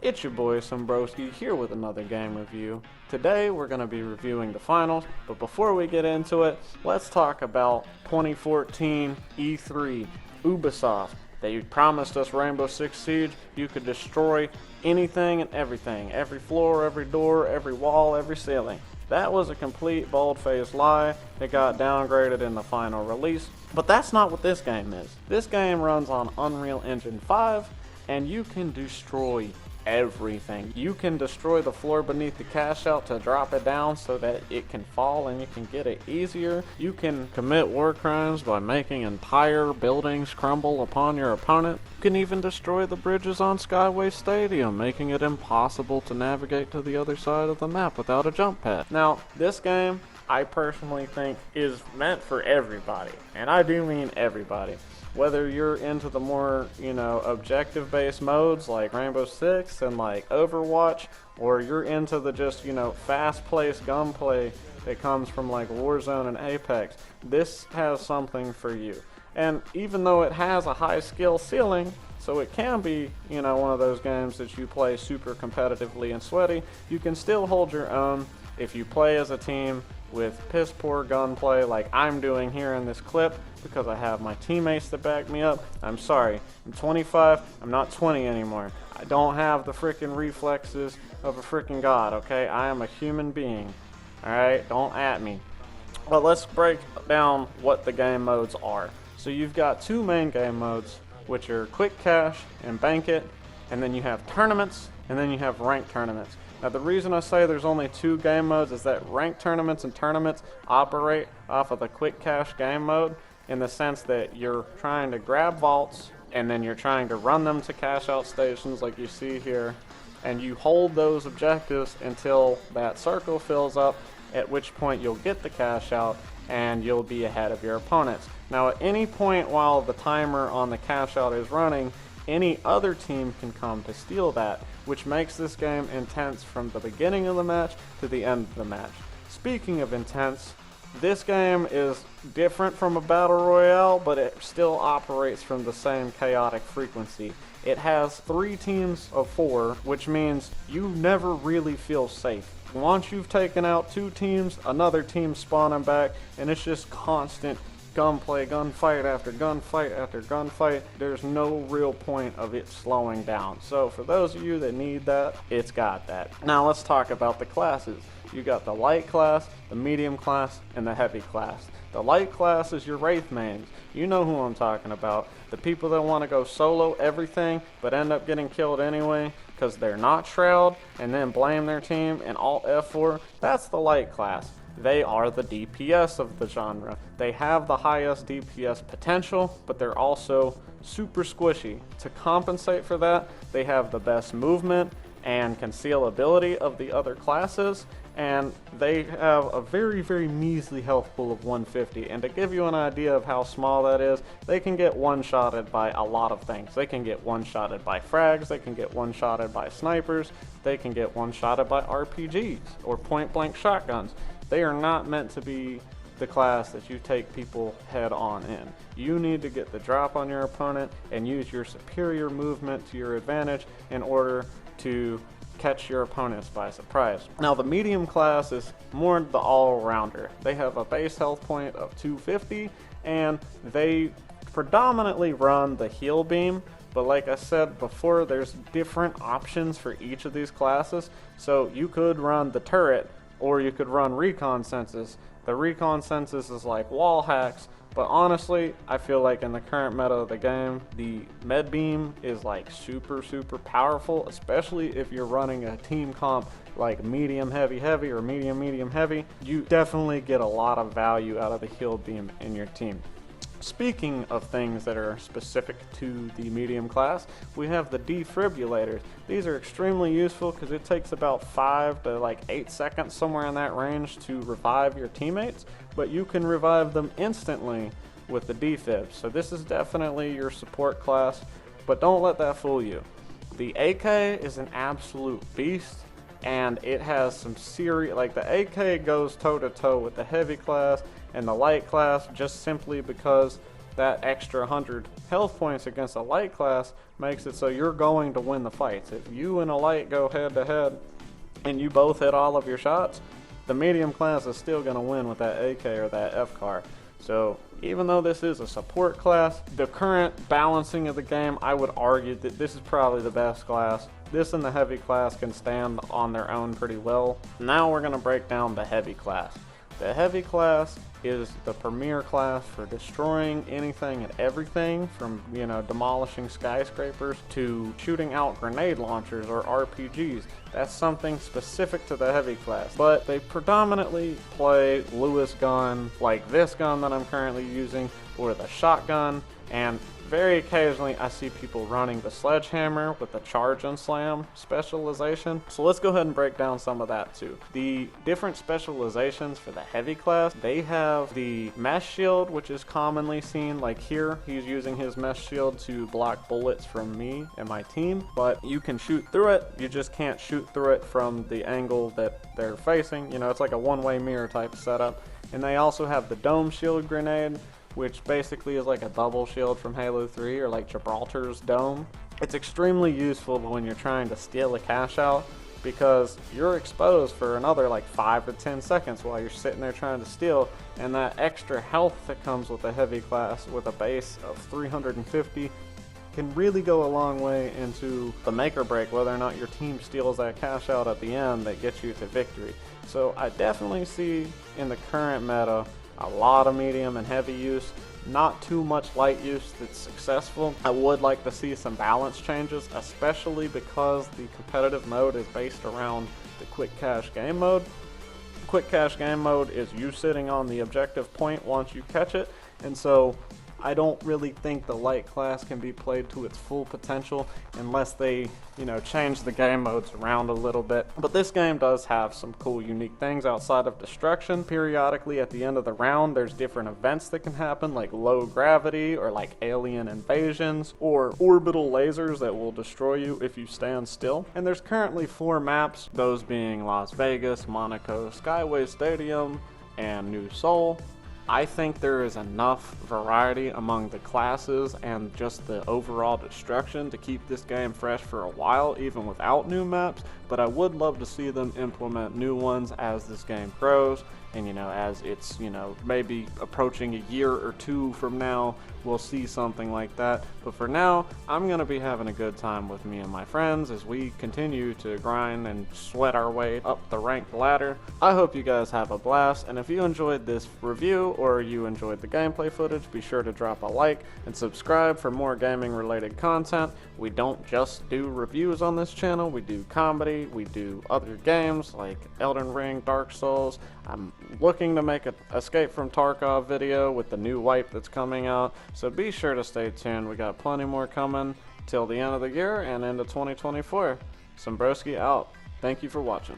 It's your boy Sombroski here with another game review. Today we're going to be reviewing the finals, but before we get into it, let's talk about 2014 E3. Ubisoft. They promised us Rainbow Six Siege. You could destroy anything and everything. Every floor, every door, every wall, every ceiling. That was a complete bold-faced lie. It got downgraded in the final release. But that's not what this game is. This game runs on Unreal Engine 5, and you can destroy everything. You can destroy the floor beneath the cashout to drop it down so that it can fall and you can get it easier. You can commit war crimes by making entire buildings crumble upon your opponent. You can even destroy the bridges on Skyway Stadium, making it impossible to navigate to the other side of the map without a jump pad. Now, this game, I personally think, is meant for everybody, and I do mean everybody. Whether you're into the more, objective-based modes like Rainbow Six and like Overwatch, or you're into the just, fast-paced gunplay that comes from like Warzone and Apex, this has something for you. And even though it has a high skill ceiling, so it can be, one of those games that you play super competitively and sweaty, you can still hold your own if you play as a team with piss poor gunplay like I'm doing here in this clip, because I have my teammates to back me up. I'm sorry, I'm 25, I'm not 20 anymore. I don't have the freaking reflexes of a freaking god, okay? I am a human being, alright? Don't at me. But let's break down what the game modes are. So you've got two main game modes, which are Quick Cash and Bank It, and then you have tournaments, and then you have ranked tournaments. Now, the reason I say there's only two game modes is that ranked tournaments and tournaments operate off of the quick cash game mode, in the sense that you're trying to grab vaults and then you're trying to run them to cash out stations like you see here, and you hold those objectives until that circle fills up, at which point you'll get the cash out and you'll be ahead of your opponents. Now, at any point while the timer on the cash out is running, any other team can come to steal that, which makes this game intense from the beginning of the match to the end of the match. Speaking of intense, this game is different from a battle royale, but it still operates from the same chaotic frequency. It has 3 teams of 4, which means you never really feel safe. Once you've taken out 2 teams, another team's spawning back, and it's just constant gunplay, gunfight after gunfight after gunfight. There's no real point of it slowing down. So for those of you that need that, it's got that. Now let's talk about the classes. You got the light class, the medium class, and the heavy class. The light class is your Wraith mains. You know who I'm talking about. The people that want to go solo everything but end up getting killed anyway because they're not Shroud and then blame their team and alt F4. That's the light class. They are the DPS of the genre. They have the highest DPS potential, but they're also super squishy. To compensate for that, they have the best movement and concealability of the other classes, and they have a very, very measly health pool of 150. And to give you an idea of how small that is, they can get one-shotted by a lot of things. They can get one-shotted by frags, they can get one-shotted by snipers, they can get one-shotted by RPGs or point-blank shotguns. They are not meant to be the class that you take people head on in. You need to get the drop on your opponent and use your superior movement to your advantage in order to catch your opponents by surprise. Now, the medium class is more the all-rounder. They have a base health point of 250, and they predominantly run the heal beam. But like I said before, there's different options for each of these classes. So you could run the turret, or you could run recon census. The recon census is like wall hacks, but honestly, I feel like in the current meta of the game, the med beam is like super powerful, especially if you're running a team comp like medium heavy heavy or medium heavy. You definitely get a lot of value out of the heal beam in your team. Speaking of things that are specific to the medium class, we have the defibrillators. These are extremely useful because it takes about 5 to 8 seconds, somewhere in that range, to revive your teammates, but you can revive them instantly with the defib. So this is definitely your support class, but don't let that fool you. The AK is an absolute beast, and it has some serious, the AK goes toe to toe with the heavy class and the light class, just simply because that extra 100 health points against a light class makes it so you're going to win the fights. If you and a light go head to head and you both hit all of your shots, the medium class is still going to win with that AK or that FCAR. So even though this is a support class, the current balancing of the game, I would argue that this is probably the best class. This and the heavy class can stand on their own pretty well. Now we're going to break down the heavy class. The heavy class is the premier class for destroying anything and everything, from, you know, demolishing skyscrapers to shooting out grenade launchers or RPGs. That's something specific to the heavy class. But they predominantly play Lewis gun, like this gun that I'm currently using, or the shotgun, and very occasionally I see people running the sledgehammer with the charge and slam specialization. So let's go ahead and break down some of that too. The different specializations for the heavy class, they have the mesh shield, which is commonly seen, like here he's using his mesh shield to block bullets from me and my team, but you can shoot through it, you just can't shoot through it from the angle that they're facing. You know, it's like a one-way mirror type setup. And they also have the dome shield grenade, which basically is like a double shield from Halo 3, or like Gibraltar's dome. It's extremely useful when you're trying to steal a cash out, because you're exposed for another like 5 to 10 seconds while you're sitting there trying to steal, and that extra health that comes with a heavy class with a base of 350 can really go a long way into the make or break whether or not your team steals that cash out at the end that gets you to victory. So I definitely see in the current meta a lot of medium and heavy use, not too much light use that's successful. I would like to see some balance changes, especially because the competitive mode is based around the quick cash game mode. Quick cash game mode is you sitting on the objective point once you catch it, and so I don't really think the light class can be played to its full potential unless they, you know, change the game modes around a little bit. But this game does have some cool, unique things outside of destruction. Periodically at the end of the round, there's different events that can happen, like low gravity, or like alien invasions, or orbital lasers that will destroy you if you stand still. And there's currently 4 maps, those being Las Vegas, Monaco, Skyway Stadium, and New Seoul. I think there is enough variety among the classes and just the overall destruction to keep this game fresh for a while, even without new maps, but I would love to see them implement new ones as this game grows, and, you know, as it's, you know, maybe approaching a year or 2 from now, we'll see something like that. But for now, I'm going to be having a good time with me and my friends as we continue to grind and sweat our way up the ranked ladder. I hope you guys have a blast, and if you enjoyed this review or you enjoyed the gameplay footage, be sure to drop a like and subscribe for more gaming related content. We don't just do reviews on this channel, we do comedy, we do other games like Elden Ring, Dark Souls. I'm looking to make an Escape from Tarkov video with the new wipe that's coming out, so be sure to stay tuned. We got plenty more coming till the end of the year and into 2024. Sombroski out. Thank you for watching.